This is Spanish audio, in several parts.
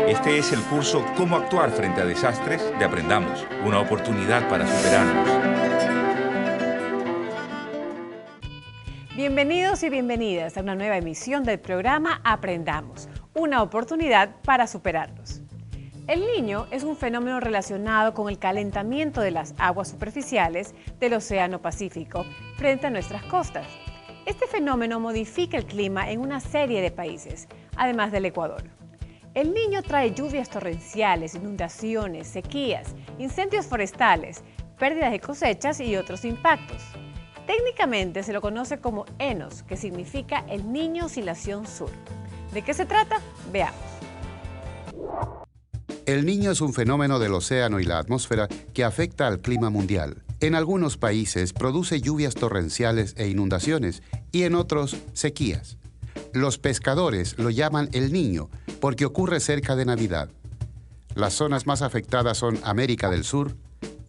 Este es el curso Cómo actuar frente a desastres de Aprendamos, una oportunidad para superarnos. Bienvenidos y bienvenidas a una nueva emisión del programa Aprendamos, una oportunidad para superarnos. El Niño es un fenómeno relacionado con el calentamiento de las aguas superficiales del Océano Pacífico frente a nuestras costas. Este fenómeno modifica el clima en una serie de países, además del Ecuador. El Niño trae lluvias torrenciales, inundaciones, sequías, incendios forestales, pérdidas de cosechas y otros impactos. Técnicamente se lo conoce como ENOS, que significa el Niño Oscilación Sur. ¿De qué se trata? Veamos. El Niño es un fenómeno del océano y la atmósfera que afecta al clima mundial. En algunos países produce lluvias torrenciales e inundaciones y en otros sequías. Los pescadores lo llaman el Niño porque ocurre cerca de Navidad. Las zonas más afectadas son América del Sur,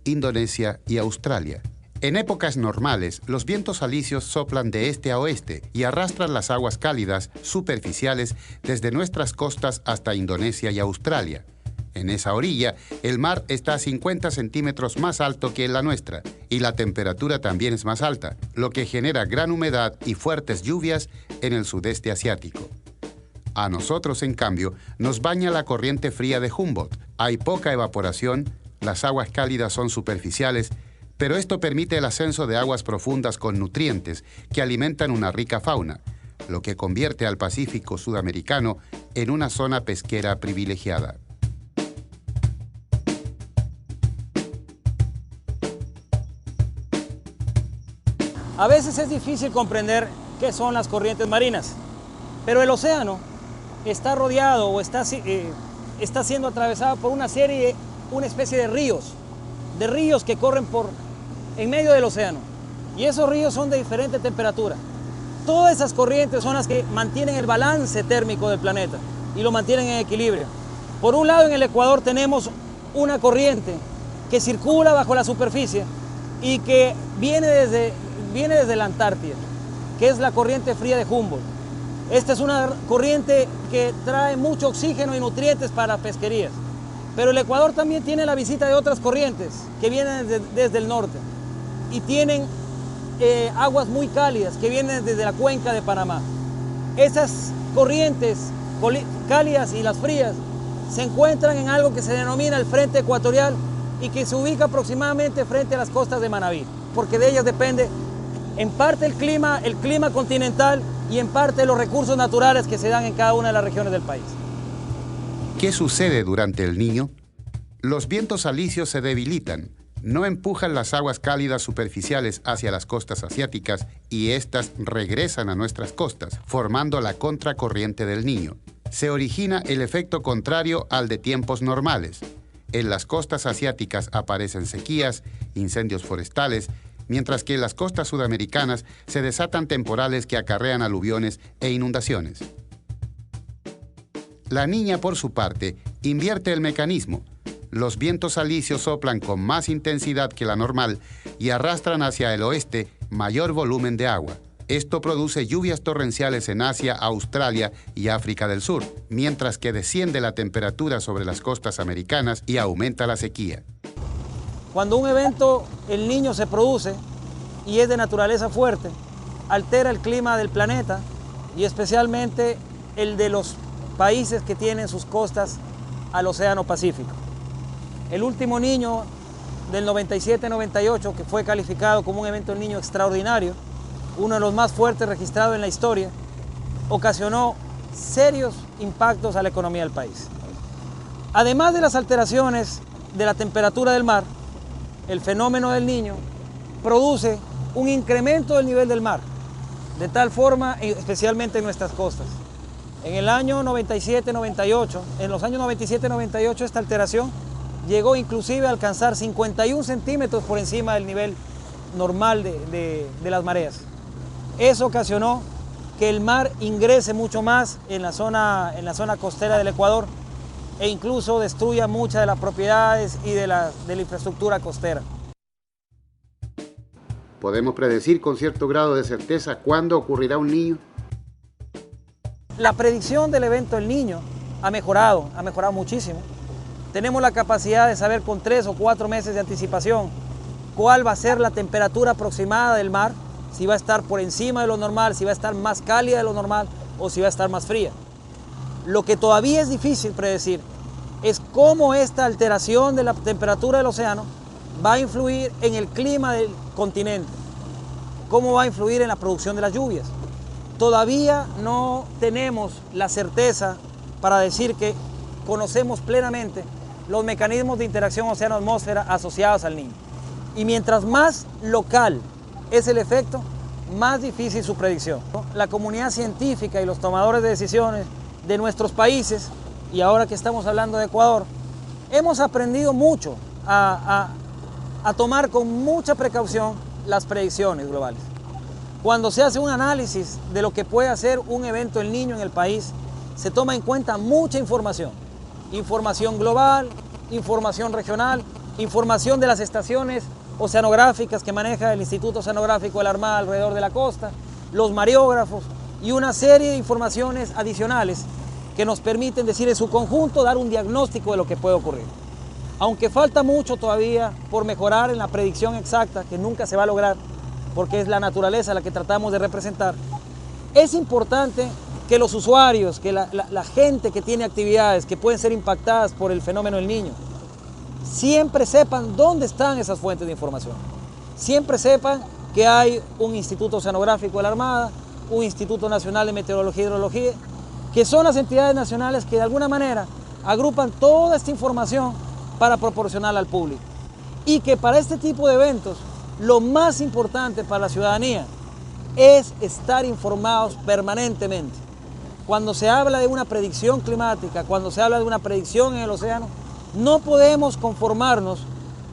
Indonesia y Australia. En épocas normales, los vientos alisios soplan de este a oeste y arrastran las aguas cálidas superficiales desde nuestras costas hasta Indonesia y Australia. En esa orilla, el mar está a 50 centímetros más alto que en la nuestra y la temperatura también es más alta, lo que genera gran humedad y fuertes lluvias en el sudeste asiático. A nosotros, en cambio, nos baña la corriente fría de Humboldt. Hay poca evaporación, las aguas cálidas son superficiales, pero esto permite el ascenso de aguas profundas con nutrientes que alimentan una rica fauna, lo que convierte al Pacífico sudamericano en una zona pesquera privilegiada. A veces es difícil comprender qué son las corrientes marinas, pero el océano está rodeado o está siendo atravesado por una especie de ríos que corren en medio del océano. Y esos ríos son de diferente temperatura. Todas esas corrientes son las que mantienen el balance térmico del planeta y lo mantienen en equilibrio. Por un lado, en el Ecuador tenemos una corriente que circula bajo la superficie y que viene desde la Antártida, que es la corriente fría de Humboldt. Esta es una corriente que trae mucho oxígeno y nutrientes para pesquerías. Pero el Ecuador también tiene la visita de otras corrientes que vienen desde el norte y tienen aguas muy cálidas que vienen desde la cuenca de Panamá. Esas corrientes cálidas y las frías se encuentran en algo que se denomina el frente ecuatorial y que se ubica aproximadamente frente a las costas de Manabí, porque de ellas depende en parte el clima continental y en parte los recursos naturales que se dan en cada una de las regiones del país. ¿Qué sucede durante el Niño? Los vientos alisios se debilitan, no empujan las aguas cálidas superficiales hacia las costas asiáticas y éstas regresan a nuestras costas, formando la contracorriente del Niño. Se origina el efecto contrario al de tiempos normales. En las costas asiáticas aparecen sequías, incendios forestales, mientras que en las costas sudamericanas se desatan temporales que acarrean aluviones e inundaciones. La Niña, por su parte, invierte el mecanismo. Los vientos alisios soplan con más intensidad que la normal y arrastran hacia el oeste mayor volumen de agua. Esto produce lluvias torrenciales en Asia, Australia y África del Sur, mientras que desciende la temperatura sobre las costas americanas y aumenta la sequía. Cuando un evento, el Niño, se produce y es de naturaleza fuerte, altera el clima del planeta y especialmente el de los países que tienen sus costas al Océano Pacífico. El último Niño del 97-98, que fue calificado como un evento del Niño extraordinario, uno de los más fuertes registrados en la historia, ocasionó serios impactos a la economía del país. Además de las alteraciones de la temperatura del mar, el fenómeno del Niño produce un incremento del nivel del mar, de tal forma, especialmente en nuestras costas. En el año 97-98, en los años 97-98, esta alteración llegó inclusive a alcanzar 51 centímetros por encima del nivel normal de las mareas. Eso ocasionó que el mar ingrese mucho más en la zona costera del Ecuador e incluso destruya muchas de las propiedades y de la infraestructura costera. ¿Podemos predecir con cierto grado de certeza cuándo ocurrirá un niño? La predicción del evento del Niño ha mejorado muchísimo. Tenemos la capacidad de saber con 3 o 4 meses de anticipación cuál va a ser la temperatura aproximada del mar, si va a estar por encima de lo normal, si va a estar más cálida de lo normal o si va a estar más fría. Lo que todavía es difícil predecir es cómo esta alteración de la temperatura del océano va a influir en el clima del continente, cómo va a influir en la producción de las lluvias. Todavía no tenemos la certeza para decir que conocemos plenamente los mecanismos de interacción océano-atmósfera asociados al Niño. Y mientras más local es el efecto, más difícil su predicción. La comunidad científica y los tomadores de decisiones de nuestros países, y ahora que estamos hablando de Ecuador, hemos aprendido mucho a tomar con mucha precaución las predicciones globales. Cuando se hace un análisis de lo que puede hacer un evento El Niño en el país, se toma en cuenta mucha información. Información global, información regional, información de las estaciones oceanográficas que maneja el Instituto Oceanográfico de la Armada alrededor de la costa, los mareógrafos y una serie de informaciones adicionales que nos permiten decir en su conjunto, dar un diagnóstico de lo que puede ocurrir. Aunque falta mucho todavía por mejorar en la predicción exacta, que nunca se va a lograr, porque es la naturaleza la que tratamos de representar, es importante que los usuarios, que la gente que tiene actividades que pueden ser impactadas por el fenómeno del Niño, siempre sepan dónde están esas fuentes de información. Siempre sepan que hay un Instituto Oceanográfico de la Armada, un Instituto Nacional de Meteorología y Hidrología, que son las entidades nacionales que de alguna manera agrupan toda esta información para proporcionarla al público. Y que para este tipo de eventos, lo más importante para la ciudadanía es estar informados permanentemente. Cuando se habla de una predicción climática, cuando se habla de una predicción en el océano, no podemos conformarnos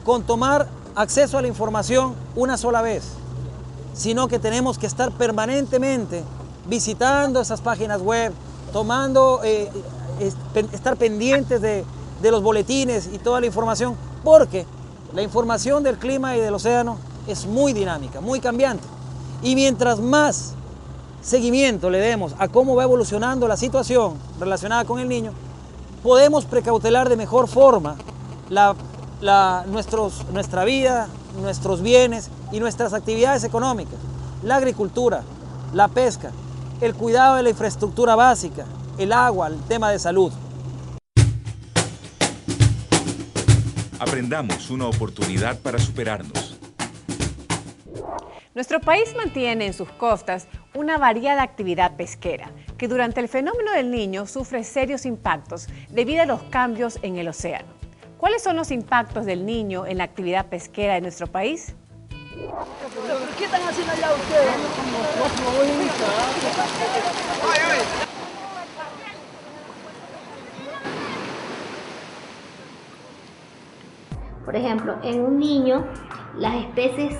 con tomar acceso a la información una sola vez, sino que tenemos que estar permanentemente visitando esas páginas web, estar pendientes de los boletines y toda la información, porque la información del clima y del océano es muy dinámica, muy cambiante. Y mientras más seguimiento le demos a cómo va evolucionando la situación relacionada con el Niño, podemos precautelar de mejor forma nuestra vida, nuestros bienes y nuestras actividades económicas, la agricultura, la pesca, el cuidado de la infraestructura básica, el agua, el tema de salud. Aprendamos, una oportunidad para superarnos. Nuestro país mantiene en sus costas una variada actividad pesquera, que durante el fenómeno del Niño sufre serios impactos debido a los cambios en el océano. ¿Cuáles son los impactos del Niño en la actividad pesquera de nuestro país? ¿Qué están haciendo allá ustedes? Por ejemplo, en un Niño, las especies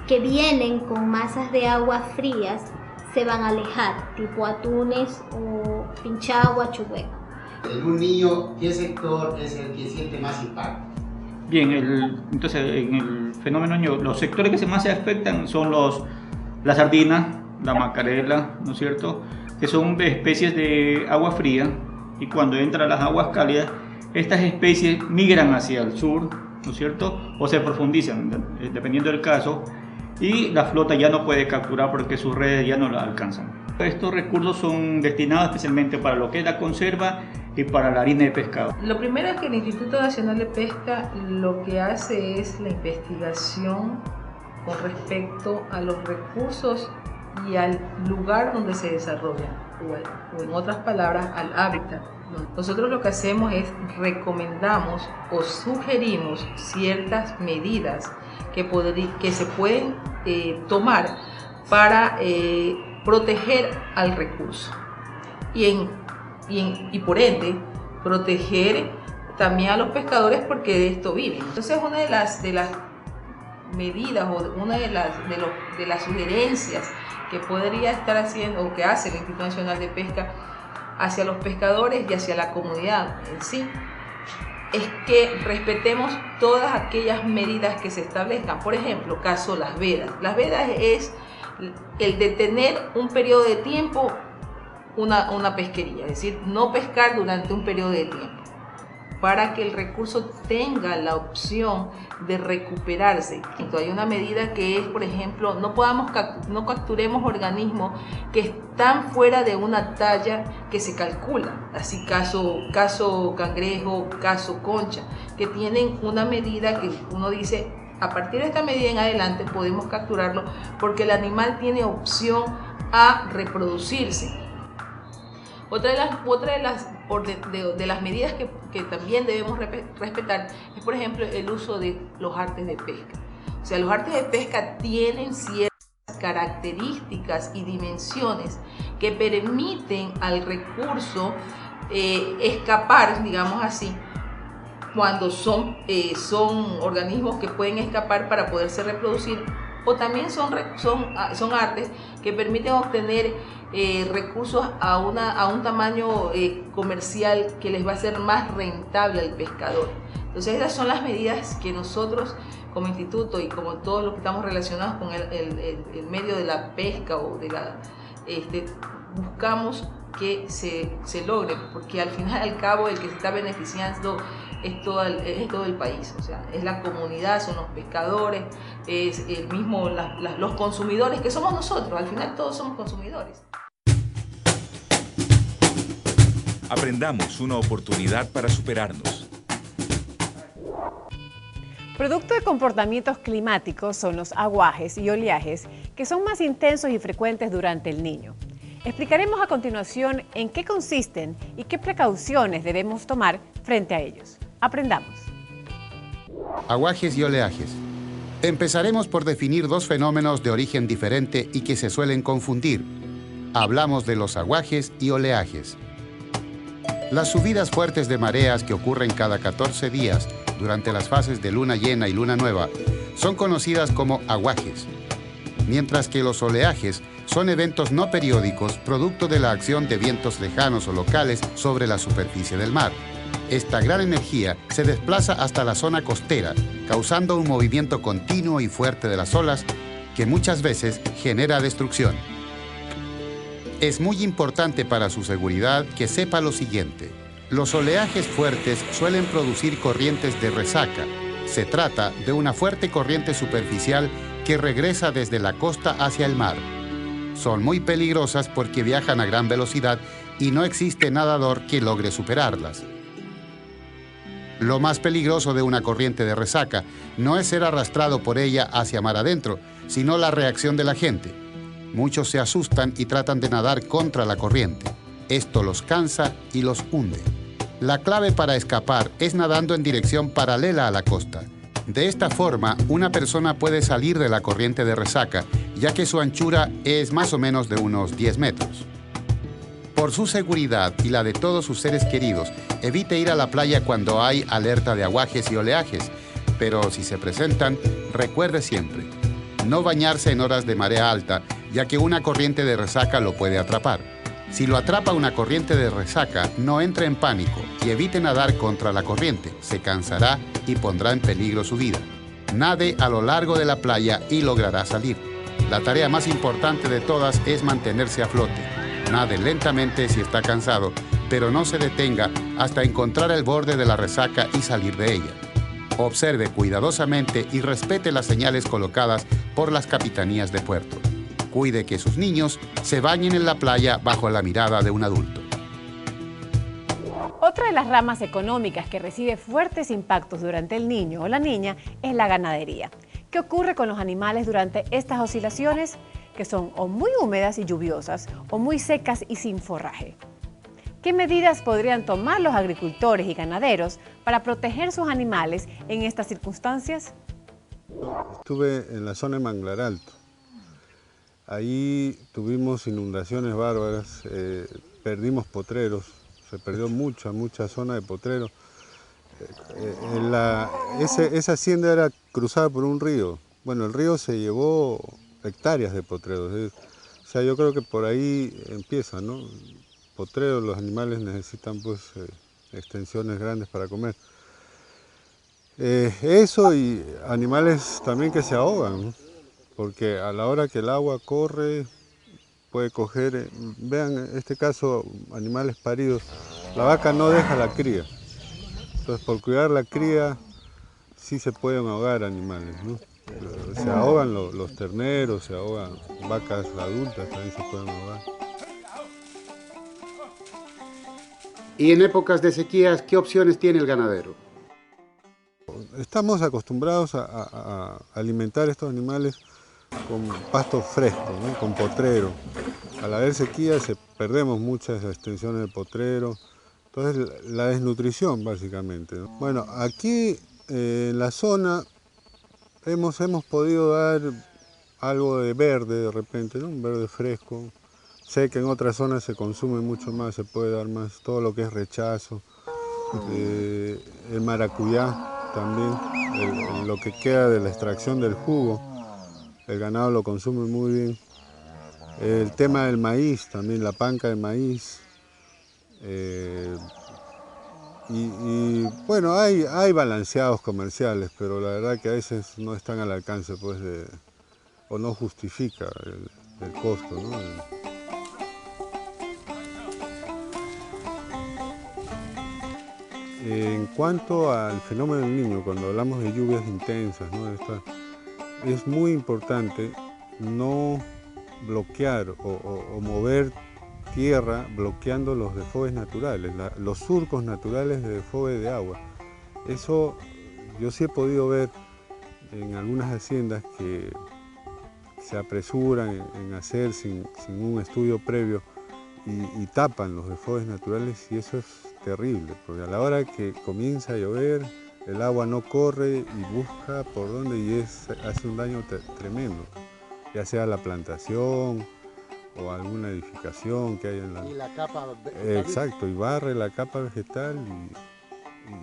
que vienen con masas de agua frías se van a alejar, tipo atunes o pinchagua, chubeco. En un niño, ¿qué sector es el que siente más impacto? Bien, entonces en el fenómeno Niño, los sectores que más se afectan son la sardina, la macarela, ¿no es cierto?, que son especies de agua fría, y cuando entran las aguas cálidas, estas especies migran hacia el sur, ¿no es cierto?, o se profundizan, dependiendo del caso, y la flota ya no puede capturar porque sus redes ya no la alcanzan. Estos recursos son destinados especialmente para lo que es la conserva y para la harina de pescado. Lo primero es que el Instituto Nacional de Pesca lo que hace es la investigación con respecto a los recursos y al lugar donde se desarrollan, o en otras palabras, al hábitat. Nosotros lo que hacemos es recomendamos o sugerimos ciertas medidas que se pueden tomar para proteger al recurso y por ende proteger también a los pescadores, porque de esto viven. Entonces una de las medidas o una de las sugerencias que podría estar haciendo o que hace el Instituto Nacional de Pesca hacia los pescadores y hacia la comunidad en sí es que respetemos todas aquellas medidas que se establezcan. Por ejemplo, caso las vedas. Las vedas es el detener un periodo de tiempo una pesquería, es decir, no pescar durante un periodo de tiempo, para que el recurso tenga la opción de recuperarse. Hay una medida que es, por ejemplo, no capturemos organismos que están fuera de una talla que se calcula, así caso cangrejo, caso concha, que tienen una medida que uno dice, a partir de esta medida en adelante podemos capturarlo porque el animal tiene opción a reproducirse. Otra de las medidas que también debemos respetar es, por ejemplo, el uso de los artes de pesca. O sea, los artes de pesca tienen ciertas características y dimensiones que permiten al recurso escapar, digamos así, cuando son organismos que pueden escapar para poderse reproducir, o también son artes que permiten obtener recursos a un tamaño comercial que les va a ser más rentable al pescador. Entonces esas son las medidas que nosotros como instituto y como todos los que estamos relacionados con el medio de la pesca o de buscamos que se logre, porque al final y al cabo el que se está beneficiando es todo el país, o sea, es la comunidad, son los pescadores, es el mismo los consumidores que somos nosotros, al final todos somos consumidores. Aprendamos, una oportunidad para superarnos. Producto de comportamientos climáticos son los aguajes y oleajes que son más intensos y frecuentes durante el niño. Explicaremos a continuación en qué consisten y qué precauciones debemos tomar frente a ellos. Aprendamos. Aguajes y oleajes. Empezaremos por definir dos fenómenos de origen diferente y que se suelen confundir. Hablamos de los aguajes y oleajes. Las subidas fuertes de mareas que ocurren cada 14 días durante las fases de luna llena y luna nueva son conocidas como aguajes, mientras que los oleajes son eventos no periódicos producto de la acción de vientos lejanos o locales sobre la superficie del mar. Esta gran energía se desplaza hasta la zona costera, causando un movimiento continuo y fuerte de las olas que muchas veces genera destrucción. Es muy importante para su seguridad que sepa lo siguiente. Los oleajes fuertes suelen producir corrientes de resaca. Se trata de una fuerte corriente superficial que regresa desde la costa hacia el mar. Son muy peligrosas porque viajan a gran velocidad y no existe nadador que logre superarlas. Lo más peligroso de una corriente de resaca no es ser arrastrado por ella hacia mar adentro, sino la reacción de la gente. Muchos se asustan y tratan de nadar contra la corriente. Esto los cansa y los hunde. La clave para escapar es nadando en dirección paralela a la costa. De esta forma, una persona puede salir de la corriente de resaca, ya que su anchura es más o menos de unos 10 metros. Por su seguridad y la de todos sus seres queridos, evite ir a la playa cuando hay alerta de aguajes y oleajes, pero si se presentan, recuerde siempre, no bañarse en horas de marea alta, ya que una corriente de resaca lo puede atrapar. Si lo atrapa una corriente de resaca, no entre en pánico y evite nadar contra la corriente. Se cansará y pondrá en peligro su vida. Nade a lo largo de la playa y logrará salir. La tarea más importante de todas es mantenerse a flote. Nade lentamente si está cansado, pero no se detenga hasta encontrar el borde de la resaca y salir de ella. Observe cuidadosamente y respete las señales colocadas por las capitanías de puerto. Cuide que sus niños se bañen en la playa bajo la mirada de un adulto. Otra de las ramas económicas que recibe fuertes impactos durante el niño o la niña es la ganadería. ¿Qué ocurre con los animales durante estas oscilaciones? Que son o muy húmedas y lluviosas o muy secas y sin forraje. ¿Qué medidas podrían tomar los agricultores y ganaderos para proteger sus animales en estas circunstancias? Estuve en la zona de Manglar Alto. Ahí tuvimos inundaciones bárbaras, perdimos potreros, se perdió mucha zona de potreros. Esa hacienda era cruzada por un río. Bueno, el río se llevó hectáreas de potreros. O sea, yo creo que por ahí empieza, ¿no? potreros, los animales necesitan pues extensiones grandes para comer. Eso y animales también que se ahogan, ¿no? Porque a la hora que el agua corre puede coger, vean en este caso animales paridos, la vaca no deja la cría, entonces por cuidar la cría sí se pueden ahogar animales, ¿no? Se ahogan los terneros, se ahogan vacas adultas, también se pueden ahogar. Y en épocas de sequías, ¿qué opciones tiene el ganadero? Estamos acostumbrados a alimentar estos animales con pasto fresco, ¿no? Con potrero. Al haber sequía perdemos muchas extensiones de potrero, entonces la desnutrición básicamente, ¿no? Bueno, aquí en la zona hemos podido dar algo de verde de repente, ¿no? Un verde fresco. Sé que en otras zonas se consume mucho más, se puede dar más, todo lo que es rechazo, el maracuyá también, lo que queda de la extracción del jugo, el ganado lo consume muy bien. El tema del maíz, también la panca de maíz. Y bueno, hay balanceados comerciales, pero la verdad que a veces no están al alcance pues, o no justifica el costo, ¿no? En cuanto al fenómeno del Niño, cuando hablamos de lluvias intensas, ¿no? Es muy importante no bloquear o mover tierra bloqueando los desfogues naturales, los surcos naturales de desfogue de agua. Eso yo sí he podido ver en algunas haciendas que se apresuran en hacer sin un estudio previo y tapan los desfogues naturales, y eso es terrible, porque a la hora que comienza a llover, el agua no corre y busca por dónde y hace un daño tremendo, ya sea la plantación o alguna edificación que haya en la... Y la capa vegetal. Exacto, y barre la capa vegetal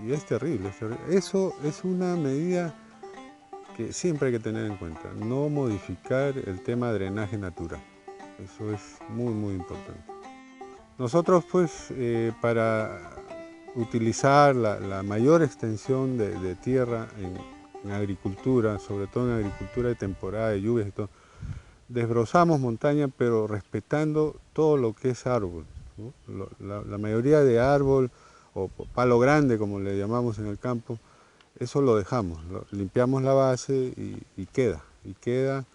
y es terrible, es terrible. Eso es una medida que siempre hay que tener en cuenta, no modificar el tema de drenaje natural. Eso es muy, muy importante. Nosotros, pues, para utilizar la mayor extensión de tierra en agricultura, sobre todo en agricultura de temporada de lluvias y todo, desbrozamos montaña, pero respetando todo lo que es árbol, ¿no? La mayoría de árbol, o palo grande, como le llamamos en el campo, eso lo dejamos, limpiamos la base y queda,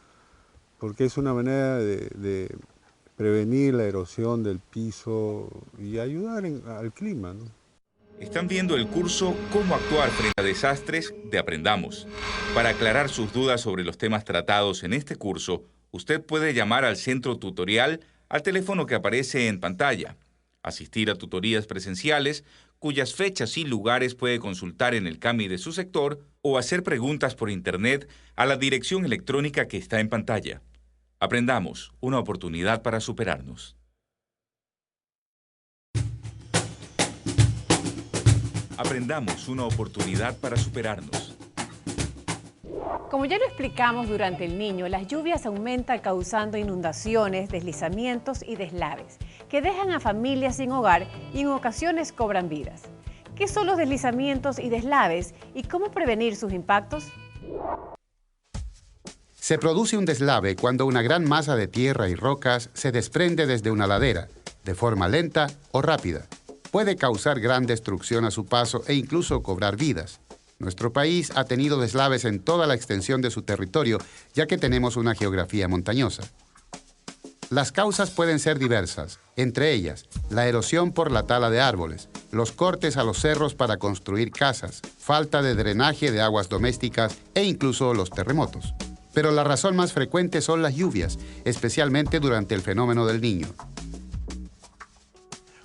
porque es una manera de prevenir la erosión del piso y ayudar al clima, ¿no? Están viendo el curso Cómo actuar frente a desastres de Aprendamos. Para aclarar sus dudas sobre los temas tratados en este curso, usted puede llamar al centro tutorial al teléfono que aparece en pantalla, asistir a tutorías presenciales, cuyas fechas y lugares puede consultar en el CAMI de su sector, o hacer preguntas por internet a la dirección electrónica que está en pantalla. Aprendamos, una oportunidad para superarnos. Aprendamos, una oportunidad para superarnos. Como ya lo explicamos durante el Niño, las lluvias aumentan causando inundaciones, deslizamientos y deslaves, que dejan a familias sin hogar y en ocasiones cobran vidas. ¿Qué son los deslizamientos y deslaves y cómo prevenir sus impactos? Se produce un deslave cuando una gran masa de tierra y rocas se desprende desde una ladera, de forma lenta o rápida. Puede causar gran destrucción a su paso e incluso cobrar vidas. Nuestro país ha tenido deslaves en toda la extensión de su territorio, ya que tenemos una geografía montañosa. Las causas pueden ser diversas, entre ellas la erosión por la tala de árboles, los cortes a los cerros para construir casas, falta de drenaje de aguas domésticas e incluso los terremotos. Pero la razón más frecuente son las lluvias, especialmente durante el fenómeno del Niño.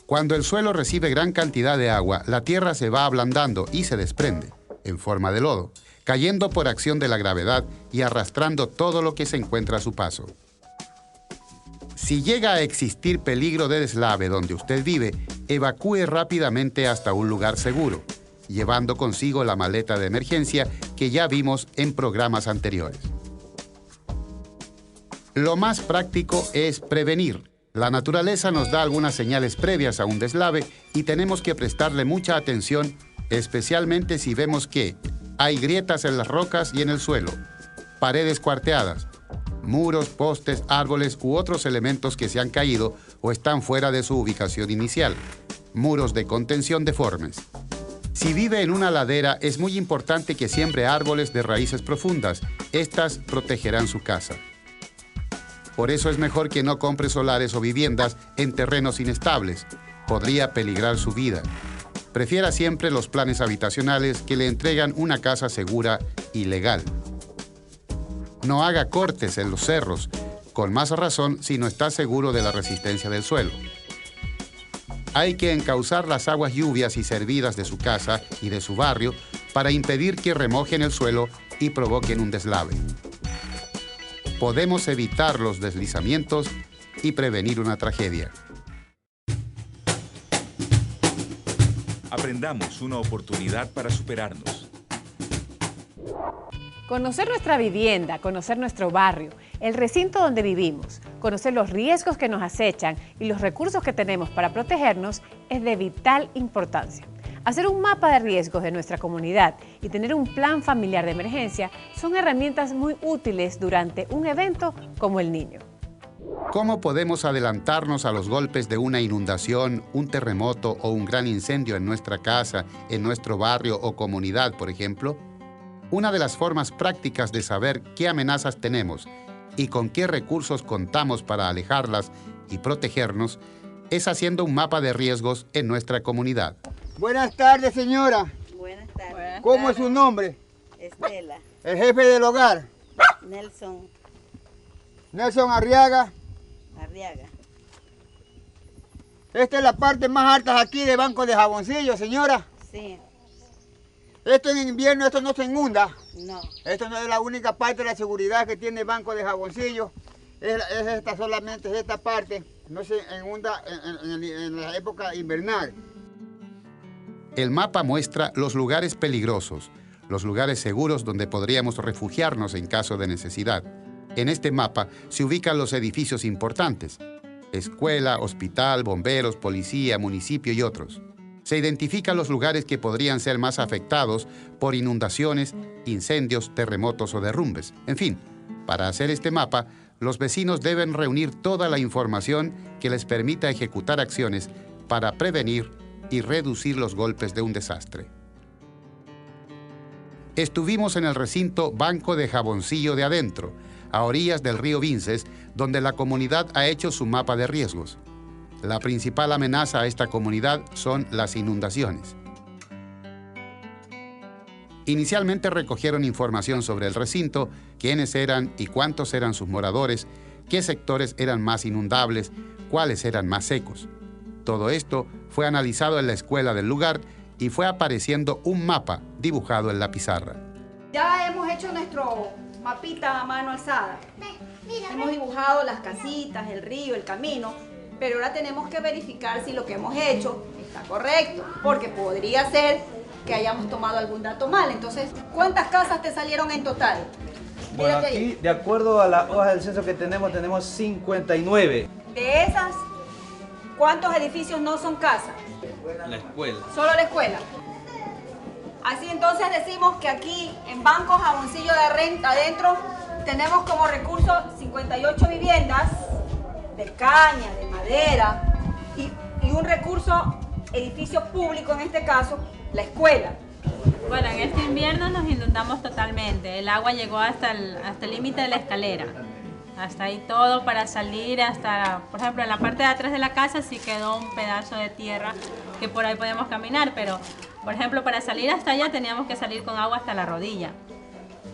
Cuando el suelo recibe gran cantidad de agua, la tierra se va ablandando y se desprende, en forma de lodo, cayendo por acción de la gravedad y arrastrando todo lo que se encuentra a su paso. Si llega a existir peligro de deslave donde usted vive, evacúe rápidamente hasta un lugar seguro, llevando consigo la maleta de emergencia que ya vimos en programas anteriores. Lo más práctico es prevenir, La naturaleza nos da algunas señales previas a un deslave y tenemos que prestarle mucha atención, especialmente si vemos que hay grietas en las rocas y en el suelo, paredes cuarteadas, muros, postes, árboles u otros elementos que se han caído o están fuera de su ubicación inicial, muros de contención deformes. Si vive en una ladera, es muy importante que siembre árboles de raíces profundas. Estas protegerán su casa. Por eso es mejor que no compre solares o viviendas en terrenos inestables. Podría peligrar su vida. Prefiera siempre los planes habitacionales que le entregan una casa segura y legal. No haga cortes en los cerros, con más razón si no está seguro de la resistencia del suelo. Hay que encauzar las aguas lluvias y servidas de su casa y de su barrio para impedir que remojen el suelo y provoquen un deslave. Podemos evitar los deslizamientos y prevenir una tragedia. Aprendamos, una oportunidad para superarnos. Conocer nuestra vivienda, conocer nuestro barrio, el recinto donde vivimos, conocer los riesgos que nos acechan y los recursos que tenemos para protegernos es de vital importancia. Hacer un mapa de riesgos de nuestra comunidad y tener un plan familiar de emergencia son herramientas muy útiles durante un evento como el Niño. ¿Cómo podemos adelantarnos a los golpes de una inundación, un terremoto o un gran incendio en nuestra casa, en nuestro barrio o comunidad, por ejemplo? Una de las formas prácticas de saber qué amenazas tenemos y con qué recursos contamos para alejarlas y protegernos es haciendo un mapa de riesgos en nuestra comunidad. Buenas tardes, señora. Buenas tardes. ¿Cómo es su nombre? Estela. El jefe del hogar. Nelson. Nelson Arriaga. Arriaga. Esta es la parte más alta aquí de Banco de Jaboncillo, señora. Sí. Esto en invierno, esto no se inunda. No. Esto no es la única parte de la seguridad que tiene Banco de Jaboncillo. Es esta solamente, es esta parte. No se inunda en la época invernal. El mapa muestra los lugares peligrosos, los lugares seguros donde podríamos refugiarnos en caso de necesidad. En este mapa se ubican los edificios importantes: escuela, hospital, bomberos, policía, municipio y otros. Se identifican los lugares que podrían ser más afectados por inundaciones, incendios, terremotos o derrumbes. En fin, para hacer este mapa, los vecinos deben reunir toda la información que les permita ejecutar acciones para prevenir y reducir los golpes de un desastre. Estuvimos en el recinto Banco de Jaboncillo de Adentro, a orillas del río Vinces, donde la comunidad ha hecho su mapa de riesgos. La principal amenaza a esta comunidad son las inundaciones. Inicialmente recogieron información sobre el recinto, quiénes eran y cuántos eran sus moradores, qué sectores eran más inundables, cuáles eran más secos. Todo esto fue analizado en la escuela del lugar y fue apareciendo un mapa dibujado en la pizarra. Ya hemos hecho nuestro mapita a mano alzada. Hemos dibujado las casitas, el río, el camino, pero ahora tenemos que verificar si lo que hemos hecho está correcto, porque podría ser que hayamos tomado algún dato mal. Entonces, ¿cuántas casas te salieron en total? Bueno, aquí, de acuerdo a la hoja del censo que tenemos 59. De esas, ¿cuántos edificios no son casas? La escuela. Solo la escuela. Así entonces decimos que aquí en Banco Jaboncillo de Renta adentro tenemos como recurso 58 viviendas de caña, de madera y un recurso, edificio público en este caso, la escuela. Bueno, en este invierno nos inundamos totalmente. El agua llegó hasta el límite de la escalera. Hasta ahí todo para salir hasta, por ejemplo, en la parte de atrás de la casa sí quedó un pedazo de tierra que por ahí podemos caminar, pero, por ejemplo, para salir hasta allá teníamos que salir con agua hasta la rodilla.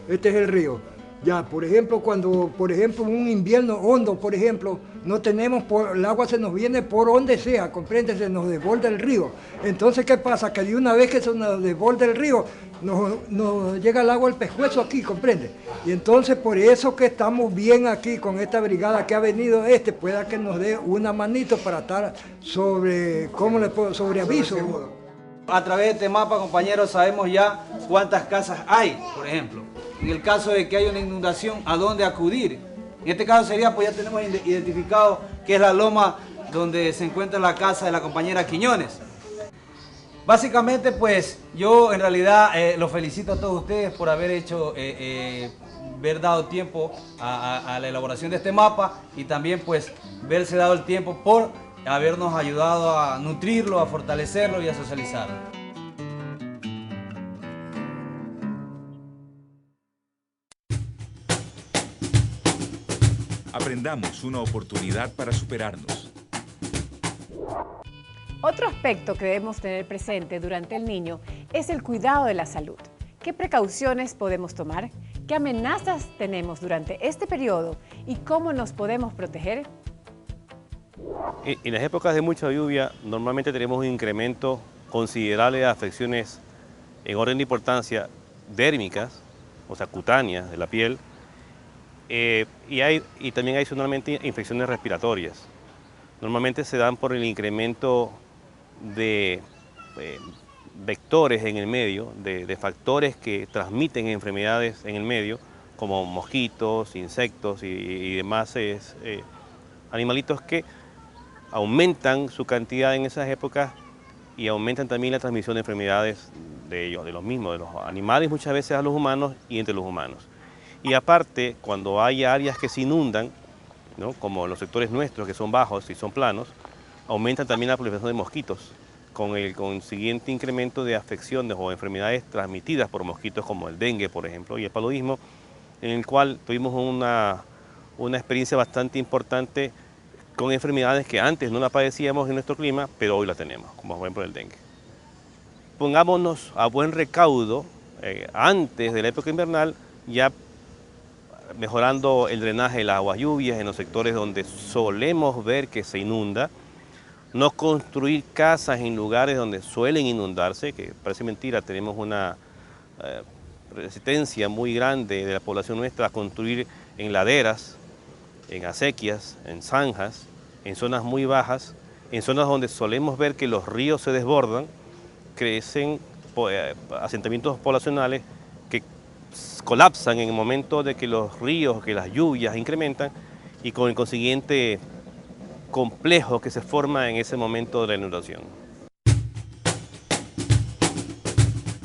Este es el río. Ya, por ejemplo, cuando, un invierno hondo, por ejemplo, no tenemos, el agua se nos viene por donde sea, comprende, se nos desborda el río. Entonces, ¿qué pasa? Que de una vez que se nos desborda el río, nos llega el agua al pescuezo aquí, comprende. Y entonces, por eso que estamos bien aquí con esta brigada que ha venido pueda que nos dé una manito para estar sobre aviso. A través de este mapa, compañeros, sabemos ya cuántas casas hay, por ejemplo. En el caso de que haya una inundación, ¿a dónde acudir? En este caso sería, pues ya tenemos identificado que es la loma donde se encuentra la casa de la compañera Quiñones. Básicamente, pues, yo en realidad los felicito a todos ustedes por haber hecho, haber dado tiempo a la elaboración de este mapa y también, pues, verse dado el tiempo por habernos ayudado a nutrirlo, a fortalecerlo y a socializarlo. Aprendamos, una oportunidad para superarnos. Otro aspecto que debemos tener presente durante el niño es el cuidado de la salud. ¿Qué precauciones podemos tomar? ¿Qué amenazas tenemos durante este periodo? ¿Y cómo nos podemos proteger? En las épocas de mucha lluvia, normalmente tenemos un incremento considerable de afecciones en orden de importancia dérmicas, o sea, cutáneas de la piel, y también adicionalmente infecciones respiratorias. Normalmente se dan por el incremento de vectores en el medio, de factores que transmiten enfermedades en el medio, como mosquitos, insectos y demás animalitos que aumentan su cantidad en esas épocas y aumentan también la transmisión de enfermedades de ellos, de los mismos, de los animales muchas veces a los humanos y entre los humanos. Y aparte, cuando hay áreas que se inundan, ¿no?, como los sectores nuestros que son bajos y son planos, aumentan también la proliferación de mosquitos, con el consiguiente incremento de afecciones o enfermedades transmitidas por mosquitos como el dengue, por ejemplo, y el paludismo, en el cual tuvimos una experiencia bastante importante con enfermedades que antes no la padecíamos en nuestro clima, pero hoy la tenemos, como por ejemplo el dengue. Pongámonos a buen recaudo antes de la época invernal, ya mejorando el drenaje de las aguas lluvias en los sectores donde solemos ver que se inunda, no construir casas en lugares donde suelen inundarse, que parece mentira, tenemos una resistencia muy grande de la población nuestra a construir en laderas, en acequias, en zanjas, en zonas muy bajas, en zonas donde solemos ver que los ríos se desbordan, crecen asentamientos poblacionales que colapsan en el momento de que los ríos, que las lluvias incrementan y con el consiguiente complejo que se forma en ese momento de la inundación.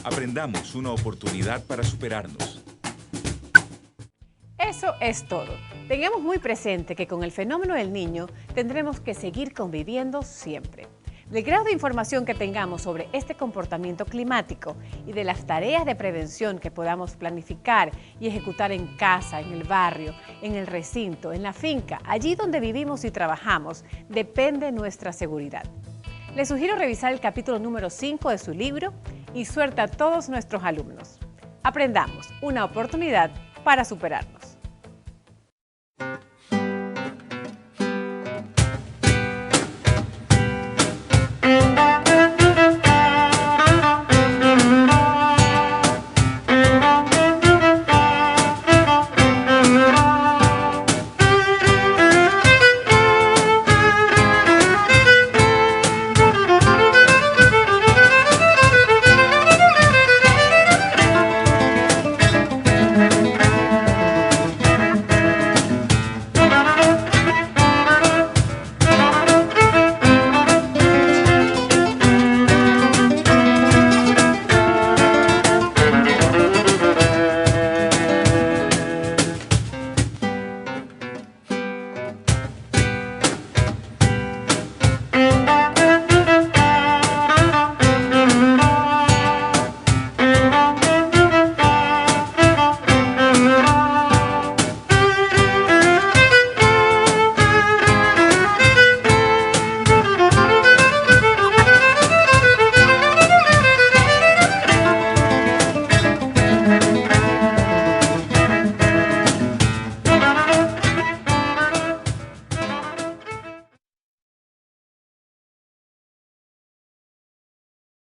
Aprendamos, una oportunidad para superarnos. Eso es todo. Tengamos muy presente que con el fenómeno del Niño tendremos que seguir conviviendo siempre. Del grado de información que tengamos sobre este comportamiento climático y de las tareas de prevención que podamos planificar y ejecutar en casa, en el barrio, en el recinto, en la finca, allí donde vivimos y trabajamos, depende nuestra seguridad. Les sugiero revisar el capítulo número 5 de su libro y suerte a todos nuestros alumnos. Aprendamos, una oportunidad para superarnos.